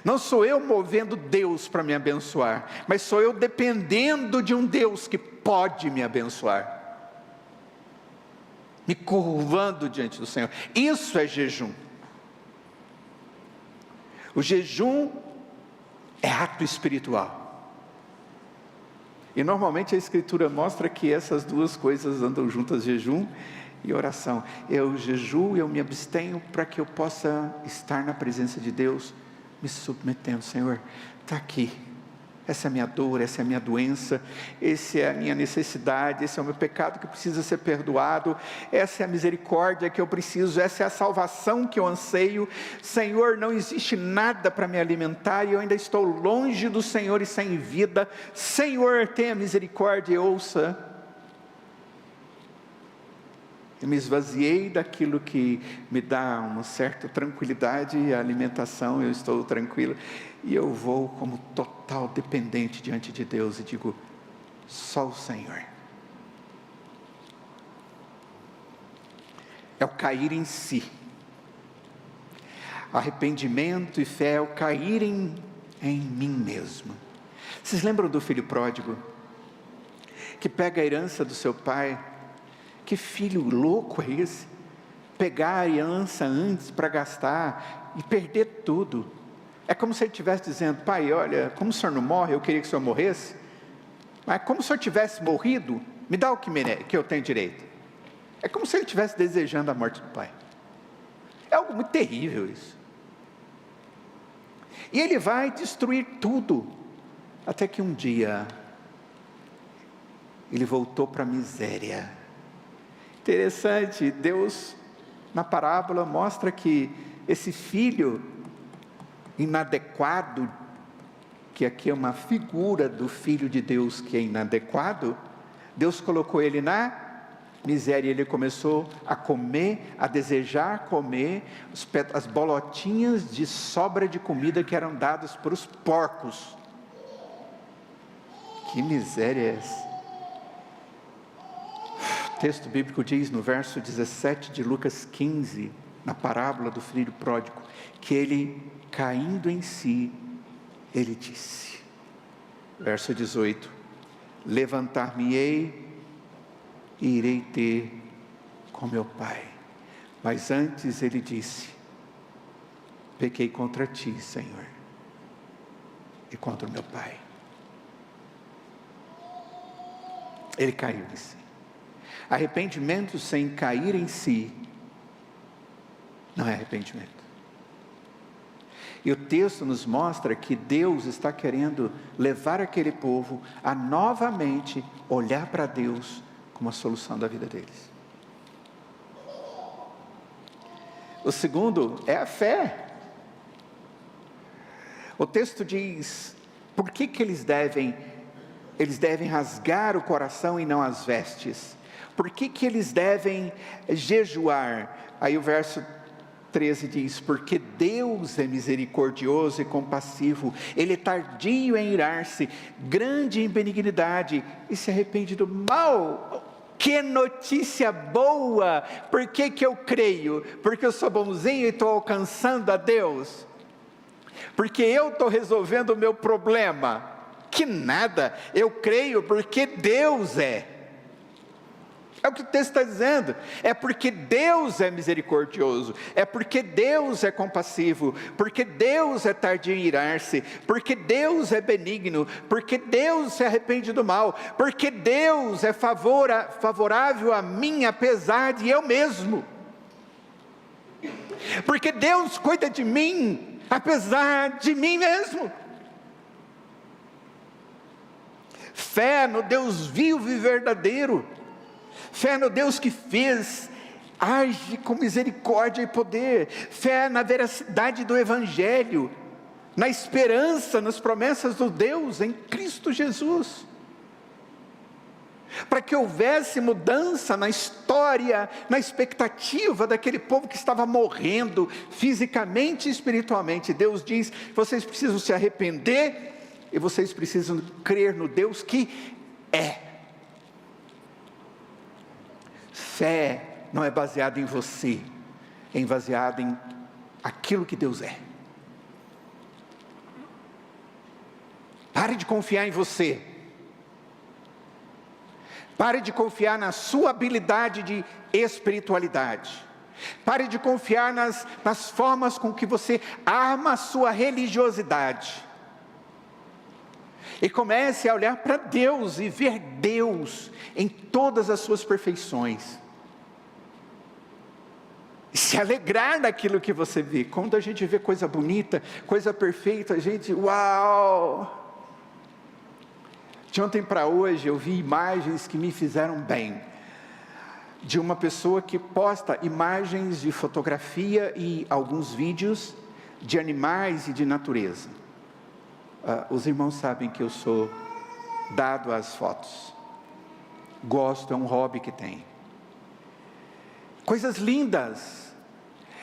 Não sou eu movendo Deus para me abençoar, mas sou eu dependendo de um Deus que pode me abençoar, me curvando diante do Senhor. Isso é jejum. O jejum é ato espiritual. E normalmente a Escritura mostra que essas duas coisas andam juntas, jejum e oração. Eu jejuo, eu me abstenho para que eu possa estar na presença de Deus, me submetendo. Senhor, está aqui, essa é a minha dor, essa é a minha doença, essa é a minha necessidade, esse é o meu pecado que precisa ser perdoado, essa é a misericórdia que eu preciso, essa é a salvação que eu anseio. Senhor, não existe nada para me alimentar e eu ainda estou longe do Senhor e sem vida. Senhor, tenha misericórdia e ouça. Eu me esvaziei daquilo que me dá uma certa tranquilidade, a alimentação, eu estou tranquilo, e eu vou como total dependente diante de Deus e digo: só o Senhor. É o cair em si. Arrependimento e fé é o cair em mim mesmo. Vocês lembram do filho pródigo, que pega a herança do seu pai? Que filho louco é esse? Pegar a herança antes para gastar e perder tudo. É como se ele estivesse dizendo: pai, olha, como o senhor não morre, eu queria que o senhor morresse, mas como se o senhor tivesse morrido, me dá o que eu tenho direito. É como se ele estivesse desejando a morte do pai. É algo muito terrível isso. E ele vai destruir tudo, até que um dia ele voltou para a miséria. Interessante, Deus na parábola mostra que esse filho inadequado, que aqui é uma figura do Filho de Deus que é inadequado, Deus colocou ele na miséria. Ele começou a comer, a desejar comer as bolotinhas de sobra de comida que eram dadas para os porcos. Que miséria é essa? O texto bíblico diz no verso 17 de Lucas 15, na parábola do filho pródigo, que ele, caindo em si, ele disse, verso 18: levantar-me-ei e irei ter com meu pai. Mas antes ele disse: pequei contra ti, Senhor, e contra o meu pai. Ele caiu em si. Arrependimento sem cair em si não é arrependimento. E o texto nos mostra que Deus está querendo levar aquele povo a novamente olhar para Deus como a solução da vida deles. O segundo é a fé. O texto diz: por que eles devem rasgar o coração e não as vestes? Por que eles devem jejuar? Aí o verso 13 diz: porque Deus é misericordioso e compassivo, Ele é tardio em irar-se, grande em benignidade, e se arrepende do mal. Que notícia boa! Por que eu creio? Porque eu sou bonzinho e estou alcançando a Deus? Porque eu estou resolvendo o meu problema? Que nada! Eu creio porque Deus é. É o que o texto está dizendo. É porque Deus é misericordioso, é porque Deus é compassivo, porque Deus é tardio em irar-se, porque Deus é benigno, porque Deus se arrepende do mal, porque Deus é favorável a mim apesar de eu mesmo, porque Deus cuida de mim apesar de mim mesmo. Fé no Deus vivo e verdadeiro, fé no Deus que fez, age com misericórdia e poder, fé na veracidade do Evangelho, na esperança, nas promessas do Deus em Cristo Jesus. Para que houvesse mudança na história, na expectativa daquele povo que estava morrendo fisicamente e espiritualmente. Deus diz: vocês precisam se arrepender e vocês precisam crer no Deus que é. Fé não é baseada em você, é baseada em aquilo que Deus é. Pare de confiar em você. Pare de confiar na sua habilidade de espiritualidade. Pare de confiar nas formas com que você arma a sua religiosidade. E comece a olhar para Deus e ver Deus em todas as suas perfeições. E se alegrar daquilo que você vê. Quando a gente vê coisa bonita, coisa perfeita, a gente, uau! De ontem para hoje eu vi imagens que me fizeram bem, de uma pessoa que posta imagens de fotografia e alguns vídeos de animais e de natureza. Os irmãos sabem que eu sou dado às fotos, gosto, é um hobby que tem. Coisas lindas,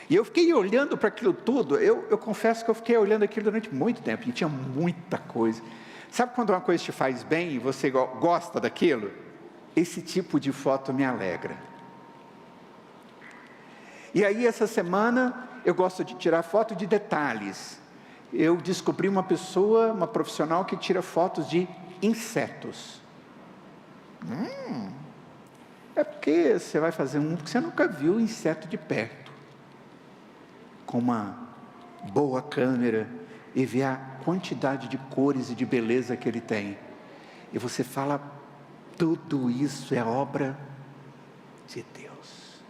e eu fiquei olhando para aquilo tudo, eu confesso que eu fiquei olhando aquilo durante muito tempo, e tinha muita coisa. Sabe quando uma coisa te faz bem e você gosta daquilo? Esse tipo de foto me alegra. E aí essa semana eu gosto de tirar foto de detalhes. Eu descobri uma pessoa, uma profissional que tira fotos de insetos. É porque você vai fazer porque você nunca viu inseto de perto. Com uma boa câmera e ver a quantidade de cores e de beleza que ele tem. E você fala, tudo isso é obra de Deus.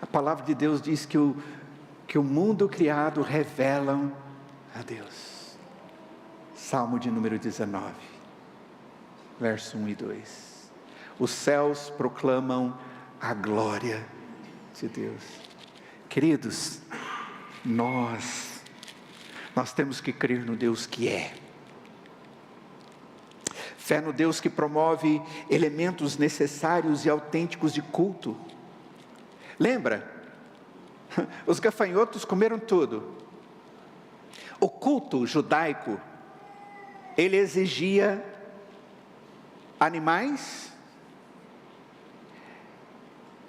A palavra de Deus diz que o mundo criado revela a Deus. Salmo de número 19, verso 1 e 2. Os céus proclamam a glória de Deus. Queridos, nós temos que crer no Deus que é. Fé no Deus que promove elementos necessários e autênticos de culto. Lembra? Os gafanhotos comeram tudo. O culto judaico, ele exigia animais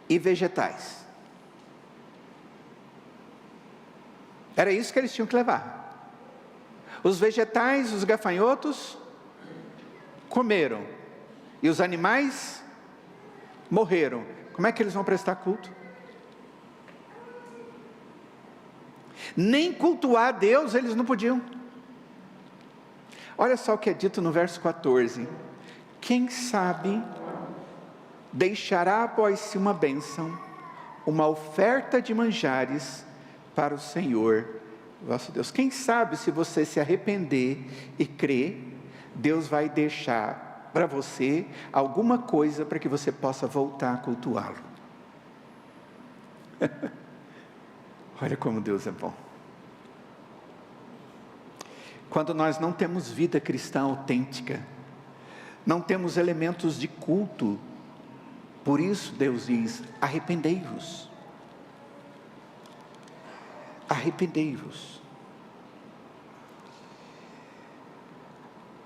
e vegetais. Era isso que eles tinham que levar. Os vegetais, os gafanhotos, comeram. E os animais morreram. Como é que eles vão prestar culto? Nem cultuar a Deus eles não podiam. Olha só o que é dito no verso 14. Quem sabe deixará após si uma bênção, uma oferta de manjares para o Senhor vosso Deus. Quem sabe, se você se arrepender e crer, Deus vai deixar para você alguma coisa para que você possa voltar a cultuá-lo. Olha como Deus é bom. Quando nós não temos vida cristã autêntica, não temos elementos de culto, por isso Deus diz, arrependei-vos. Arrependei-vos.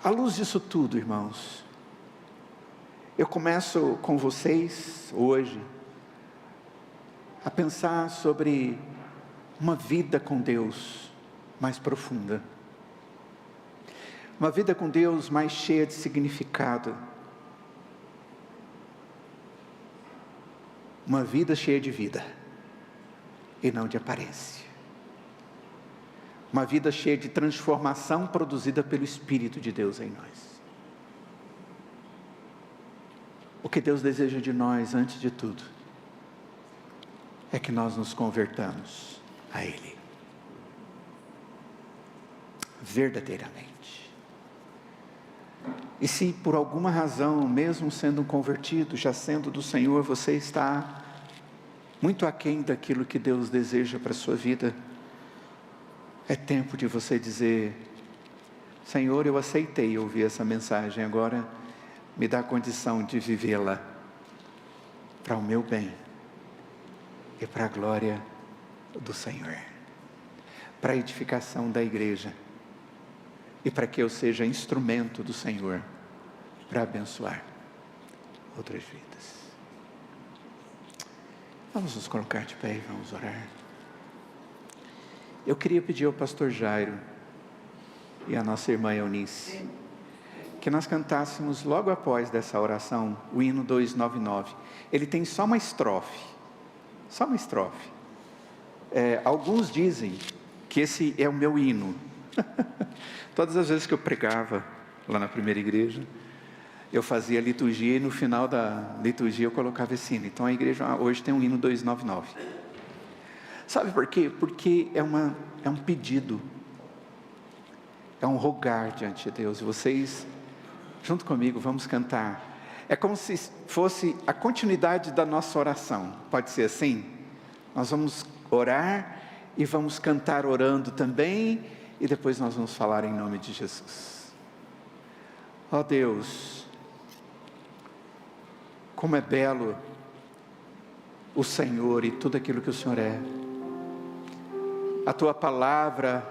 À luz disso tudo, irmãos, eu começo com vocês hoje a pensar sobre uma vida com Deus mais profunda, uma vida com Deus mais cheia de significado, uma vida cheia de vida e não de aparência. Uma vida cheia de transformação produzida pelo Espírito de Deus em nós. O que Deus deseja de nós, antes de tudo, é que nós nos convertamos a Ele. Verdadeiramente. E se por alguma razão, mesmo sendo um convertido, já sendo do Senhor, você está muito aquém daquilo que Deus deseja para a sua vida, É tempo de você dizer: Senhor, eu aceitei ouvir essa mensagem, agora me dá a condição de vivê-la para o meu bem e para a glória do Senhor, para a edificação da igreja e para que eu seja instrumento do Senhor para abençoar outras vidas. Vamos nos colocar de pé e vamos orar. Eu queria pedir ao pastor Jairo e à nossa irmã Eunice que nós cantássemos logo após dessa oração o hino 299. Ele tem só uma estrofe. Alguns dizem que esse é o meu hino. Todas as vezes que eu pregava lá na primeira igreja, eu fazia liturgia e no final da liturgia eu colocava esse hino. Então a igreja hoje tem um hino 299. Sabe por quê? Porque é um pedido, é um rogar diante de Deus. E vocês, junto comigo, vamos cantar. É como se fosse a continuidade da nossa oração. Pode ser assim? Nós vamos orar e vamos cantar orando também, e depois nós vamos falar em nome de Jesus. Ó Deus, como é belo o Senhor e tudo aquilo que o Senhor é. A Tua palavra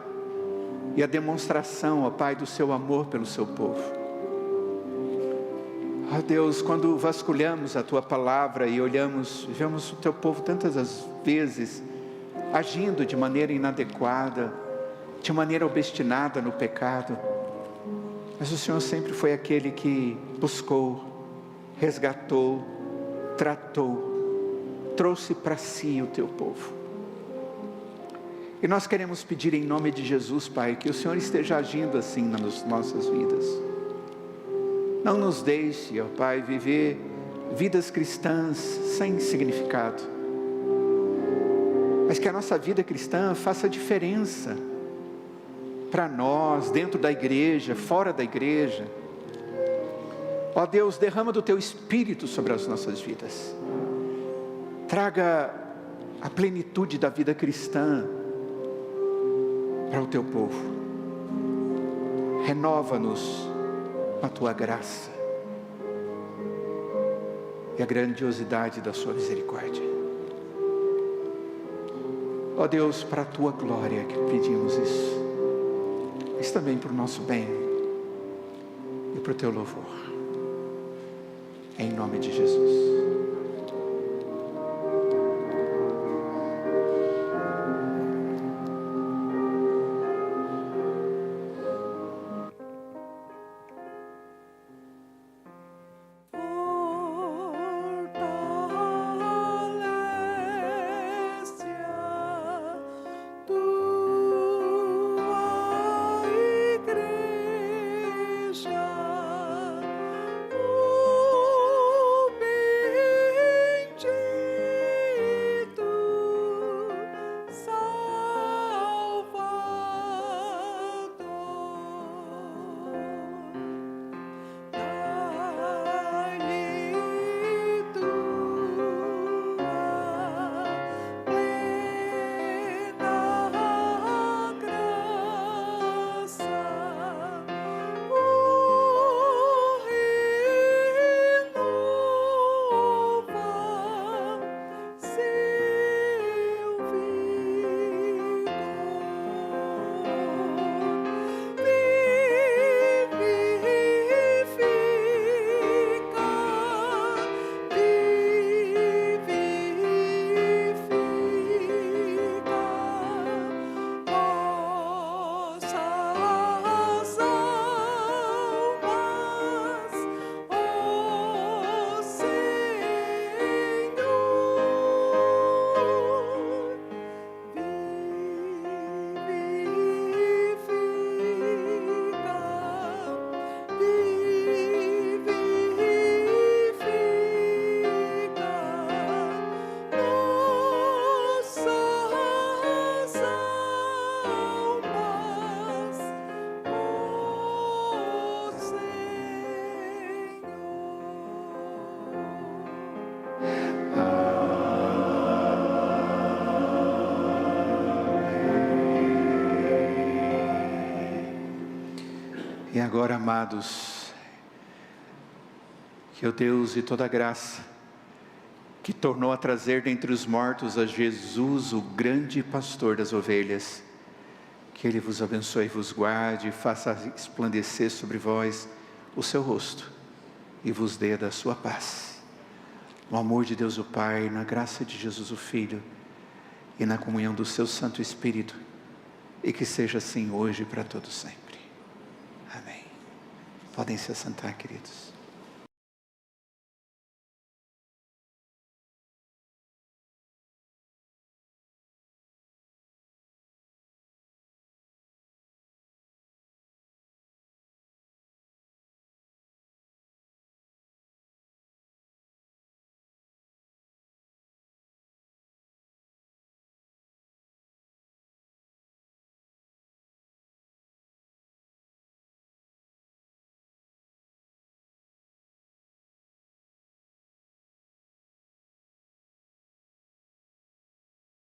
e a demonstração, ó Pai, do Seu amor pelo Seu povo. Ó Deus, quando vasculhamos a Tua palavra e olhamos, vemos o Teu povo tantas as vezes agindo de maneira inadequada, de maneira obstinada no pecado, mas o Senhor sempre foi aquele que buscou, resgatou, tratou, trouxe para si o Teu povo. E nós queremos pedir em nome de Jesus, Pai, que o Senhor esteja agindo assim nas nossas vidas. Não nos deixe, ó Pai, viver vidas cristãs sem significado, mas que a nossa vida cristã faça diferença para nós, dentro da igreja, fora da igreja. Ó Deus, derrama do Teu Espírito sobre as nossas vidas. Traga a plenitude da vida cristã para o Teu povo. Renova-nos com a Tua graça e a grandiosidade da Sua misericórdia. Ó Deus, para a Tua glória que pedimos isso, mas também para o nosso bem e para o Teu louvor. Em nome de Jesus. Igreja, E agora, amados, que o Deus de toda graça, que tornou a trazer dentre os mortos a Jesus, o grande pastor das ovelhas, que Ele vos abençoe e vos guarde, faça resplandecer sobre vós o seu rosto e vos dê da sua paz. No amor de Deus o Pai, na graça de Jesus o Filho e na comunhão do seu Santo Espírito, e que seja assim hoje e para todos sempre. Amém. Podem se assentar, queridos.